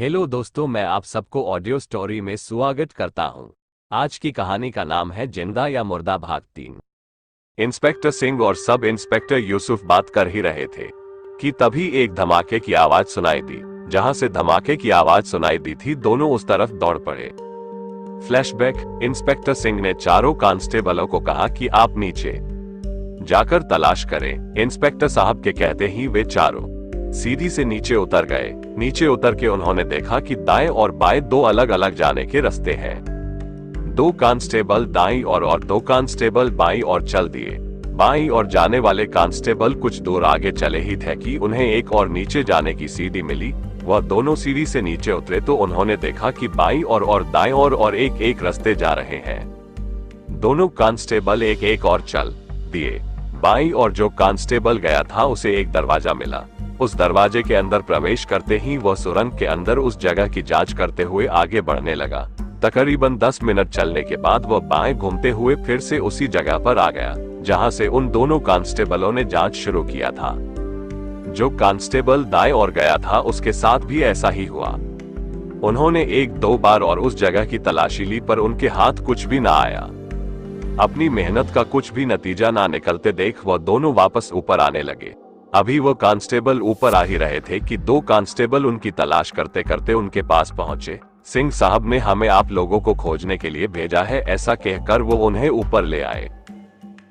Hello दोस्तों, मैं आप सबको ऑडियो स्टोरी में स्वागत करता हूं। आज की कहानी का नाम है जिंदा या मुर्दा भाग 3। इंस्पेक्टर सिंह और सब इंस्पेक्टर यूसुफ बात कर ही रहे थे कि तभी एक धमाके की आवाज सुनाई दी। जहां से धमाके की आवाज सुनाई दी थी, दोनों उस तरफ दौड़ पड़े। फ्लैशबैक। इंस्पेक्टर सिंह ने चारों कांस्टेबलों को कहा कि आप नीचे जाकर तलाश करें। इंस्पेक्टर साहब के कहते ही वे चारों सीढ़ी से नीचे उतर गए। नीचे उतर के उन्होंने देखा कि दाएं और बाएं दो अलग अलग जाने के रास्ते हैं। दो कांस्टेबल दाईं और दो कांस्टेबल बाईं और चल दिए। बाईं और जाने वाले कांस्टेबल कुछ दूर आगे चले ही थे कि उन्हें एक और नीचे जाने की सीढ़ी मिली। वह दोनों सीढ़ी से नीचे उतरे तो उन्होंने देखा कि बाईं और दाएं और एक एक रास्ते जा रहे हैं। दोनों कांस्टेबल एक एक और चल दिए। बाईं और जो कांस्टेबल गया था उसे एक दरवाजा मिला। उस दरवाजे के अंदर प्रवेश करते ही वह सुरंग के अंदर उस जगह की जांच करते हुए आगे बढ़ने लगा। तकरीबन 10 मिनट चलने के बाद वह बाएं घूमते हुए फिर से उसी जगह पर आ गया जहां से उन दोनों कांस्टेबलों ने जांच शुरू किया था। जो कांस्टेबल दाएं और गया था उसके साथ भी ऐसा ही हुआ। उन्होंने एक दो बार और उस जगह की तलाशी ली, पर उनके हाथ कुछ भी ना आया। अपनी मेहनत का कुछ भी नतीजा ना निकलते देख वह दोनों वापस ऊपर आने लगे। अभी वो कांस्टेबल ऊपर आ ही रहे थे कि दो कांस्टेबल उनकी तलाश करते करते उनके पास पहुंचे। सिंह साहब ने हमें आप लोगों को खोजने के लिए भेजा है, ऐसा कहकर वो उन्हें ऊपर ले आए।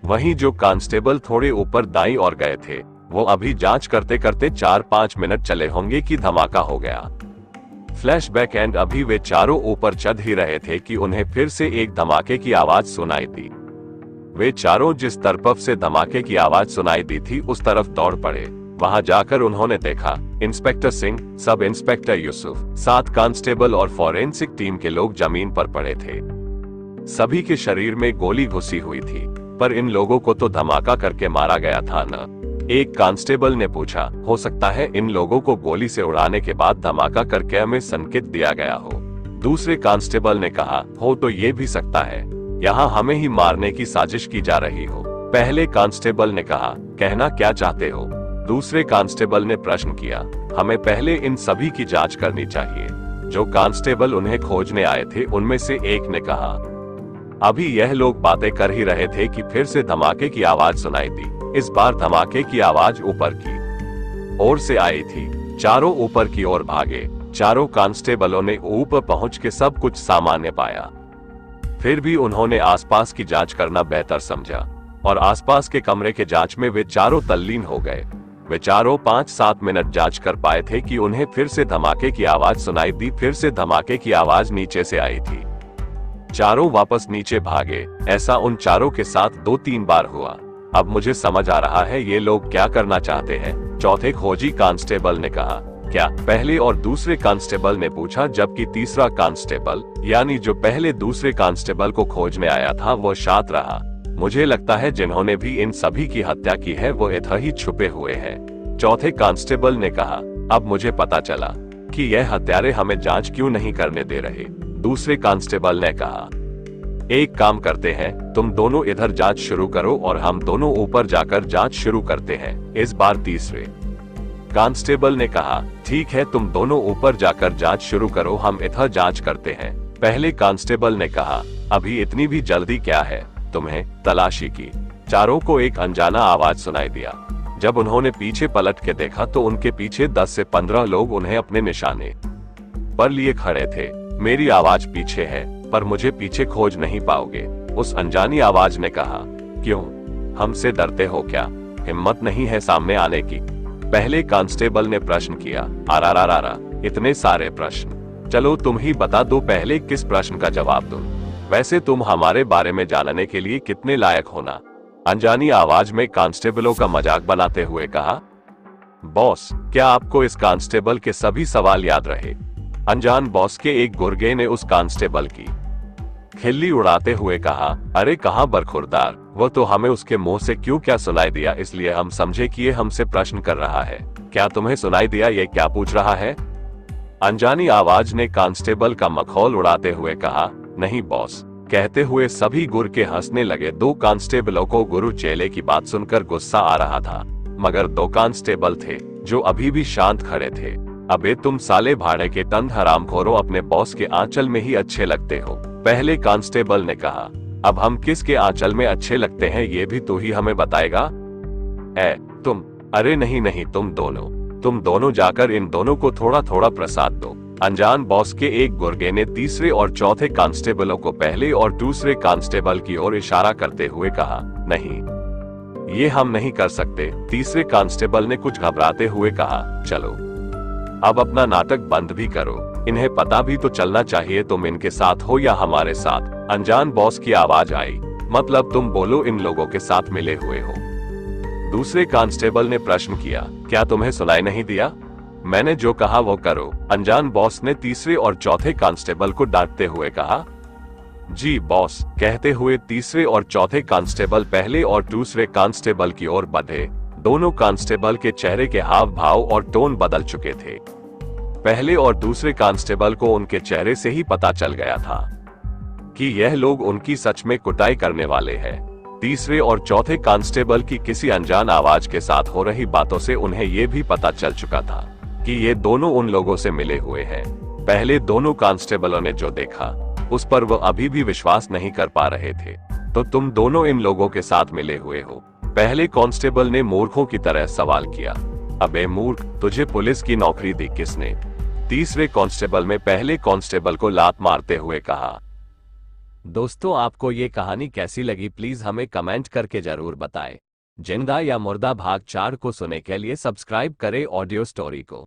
वहीं जो कांस्टेबल थोड़े ऊपर दाईं और गए थे, वो अभी जांच करते करते 4-5 मिनट चले होंगे कि धमाका हो गया। फ्लैशबैक। एंड अभी वे चारों ऊपर चढ़ ही रहे थे कि उन्हें फिर से एक धमाके की आवाज सुनाई दी। वे चारों जिस तरफ से धमाके की आवाज सुनाई दी थी उस तरफ दौड़ पड़े। वहां जाकर उन्होंने देखा inspector Singh, sub inspector Yusuf, 7 constable और फॉरेंसिक टीम के लोग जमीन पर पड़े थे। सभी के शरीर में गोली घुसी हुई थी, पर इन लोगों को तो धमाका करके मारा गया था न। एक कांस्टेबल ने पूछा, हो सकता है इन लोगों को गोली से उड़ाने के बाद धमाका करके हमें संकेत दिया गया हो। दूसरे कांस्टेबल ने कहा, हो तो ये भी सकता है, यहाँ हमें ही मारने की साजिश की जा रही हो। पहले कांस्टेबल ने कहा, कहना क्या चाहते हो? दूसरे कांस्टेबल ने प्रश्न किया, हमें पहले इन सभी की जांच करनी चाहिए। जो कांस्टेबल उन्हें खोजने आए थे उनमें से एक ने कहा। अभी यह लोग बातें कर ही रहे थे कि फिर से धमाके की आवाज सुनाई दी। इस बार धमाके की आवाज ऊपर की ओर से आई थी। चारों ऊपर की ओर भागे। चारों कांस्टेबलों ने ऊपर पहुंच के सब कुछ सामान्य पाया। फिर भी उन्होंने आसपास की जांच करना बेहतर समझा और आसपास के कमरे के जांच में वे चारों तल्लीन हो गए। वे चारों 5-7 मिनट जांच कर पाए थे कि उन्हें फिर से धमाके की आवाज सुनाई दी। फिर से धमाके की आवाज नीचे से आई थी। चारों वापस नीचे भागे। ऐसा उन चारों के साथ 2-3 बार हुआ। अब मुझे समझ आ रहा है ये लोग क्या करना चाहते हैं, चौथे खोजी कांस्टेबल ने कहा। क्या? पहले और दूसरे कांस्टेबल ने पूछा, जबकि तीसरा कांस्टेबल यानी जो पहले दूसरे कांस्टेबल को खोजने आया था वो शांत रहा। मुझे लगता है जिन्होंने भी इन सभी की हत्या की है वो इधर ही छुपे हुए हैं। चौथे कांस्टेबल ने कहा, अब मुझे पता चला कि यह हत्यारे हमें जांच क्यों नहीं करने दे रहे। दूसरे कांस्टेबल ने कहा, एक काम करते हैं, तुम दोनों इधर जांच शुरू करो और हम दोनों ऊपर जाकर जांच शुरू करते हैं। इस बार तीसरे कांस्टेबल ने कहा, ठीक है, तुम दोनों ऊपर जाकर जांच शुरू करो, हम इधर जांच करते हैं। पहले कांस्टेबल ने कहा, अभी इतनी भी जल्दी क्या है तुम्हें तलाशी की? चारों को एक अनजाना आवाज सुनाई दिया। जब उन्होंने पीछे पलट के देखा तो उनके पीछे 10 से 15 लोग उन्हें अपने निशाने पर लिए खड़े थे। मेरी आवाज पीछे है, पर मुझे पीछे खोज नहीं पाओगे, उस अनजानी आवाज ने कहा। क्यों, हमसे डरते हो क्या? हिम्मत नहीं है सामने आने की? पहले कांस्टेबल ने प्रश्न किया। आरा इतने सारे प्रश्न, चलो तुम ही बता दो पहले किस प्रश्न का जवाब दूं। वैसे तुम हमारे बारे में जानने के लिए कितने लायक होना? अनजानी आवाज में कांस्टेबलों का मजाक बनाते हुए कहा। बॉस, क्या आपको इस कांस्टेबल के सभी सवाल याद रहे? अनजान बॉस के एक गुर्गे ने उस कांस्टेबल की खिल्ली उड़ाते हुए कहा। अरे कहाँ बरखुरदार, वो तो हमें उसके मुंह से क्यों क्या सुनाई दिया, इसलिए हम समझे कि ये हमसे प्रश्न कर रहा है। क्या तुम्हें सुनाई दिया ये क्या पूछ रहा है? अनजानी आवाज ने कांस्टेबल का मखौल उड़ाते हुए कहा। नहीं बॉस, कहते हुए सभी गुर के हंसने लगे। 2 कांस्टेबलों को गुरु चेले की बात सुनकर गुस्सा आ रहा था, मगर 2 कांस्टेबल थे जो अभी भी शांत खड़े थे। अबे तुम साले भाड़े के तंद हरामखोरों, अपने बॉस के आंचल में ही अच्छे लगते हो, पहले कांस्टेबल ने कहा। अब हम किसके आंचल में अच्छे लगते हैं ये भी तू ही हमें बताएगा। तुम, अरे नहीं नहीं, तुम दोनों जाकर इन दोनों को थोड़ा थोड़ा प्रसाद दो। अनजान बॉस के एक गुर्गे ने तीसरे और चौथे कांस्टेबलों को पहले और दूसरे कांस्टेबल की ओर इशारा करते हुए कहा। नहीं, ये हम नहीं कर सकते, तीसरे कांस्टेबल ने कुछ घबराते हुए कहा। चलो अब अपना नाटक बंद भी करो, इन्हें पता भी तो चलना चाहिए तुम इनके साथ हो या हमारे साथ। अनजान बॉस की आवाज आई। मतलब तुम बोलो इन लोगों के साथ मिले हुए हो? दूसरे कांस्टेबल ने प्रश्न किया। क्या तुम्हें सुनाई नहीं दिया? मैंने जो कहा वो करो, अनजान बॉस ने तीसरे और चौथे कांस्टेबल को डांटते हुए कहा। जी बॉस, कहते हुए तीसरे और चौथे कांस्टेबल पहले और दूसरे कांस्टेबल की ओर बढ़े। दोनों कांस्टेबल के चेहरे के हाव भाव और टोन बदल चुके थे। पहले और दूसरे कांस्टेबल को उनके चेहरे से ही पता चल गया था कि यह लोग उनकी सच में कुटाई करने वाले हैं। तीसरे और चौथे कांस्टेबल की किसी अनजान आवाज के साथ हो रही बातों से उन्हें यह भी पता चल चुका था कि ये दोनों उन लोगों से मिले हुए हैं। पहले दोनों कांस्टेबलों ने जो देखा उस पर वो अभी भी विश्वास नहीं कर पा रहे थे। तो तुम दोनों इन लोगों के साथ मिले हुए हो? पहले कांस्टेबल ने मूर्खों की तरह सवाल किया। अबे मूर्ख, तुझे पुलिस की नौकरी दी किसने? तीसरे कांस्टेबल ने पहले कांस्टेबल को लात मारते हुए कहा। दोस्तों, आपको ये कहानी कैसी लगी प्लीज हमें कमेंट करके जरूर बताएं। जिंदा या मुर्दा भाग 4 को सुनने के लिए सब्सक्राइब करें ऑडियो स्टोरी को।